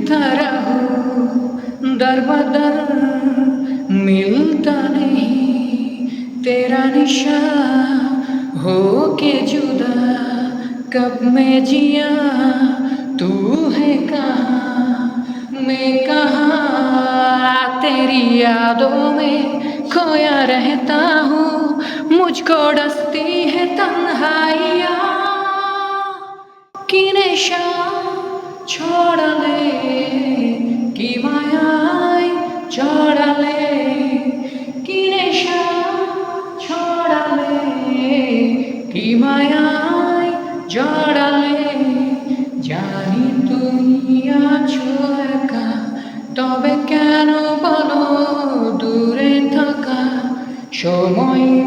तरह हूँ दर बदर मिलता नहीं तेरा निशा हो के जुदा कब मैं जिया तू है कहाँ मैं कहाँ तेरी यादों में खोया रहता हूँ मुझको डसती है तन्हाइयाँ की नेशा ছড়ালে কি মায়ায় ছড়ালে কি নেশা ছড়ালে কি মায়ায় জড়ালে জানি তুমি আছো একা তবে কেন বলো দূরে থাকা সময়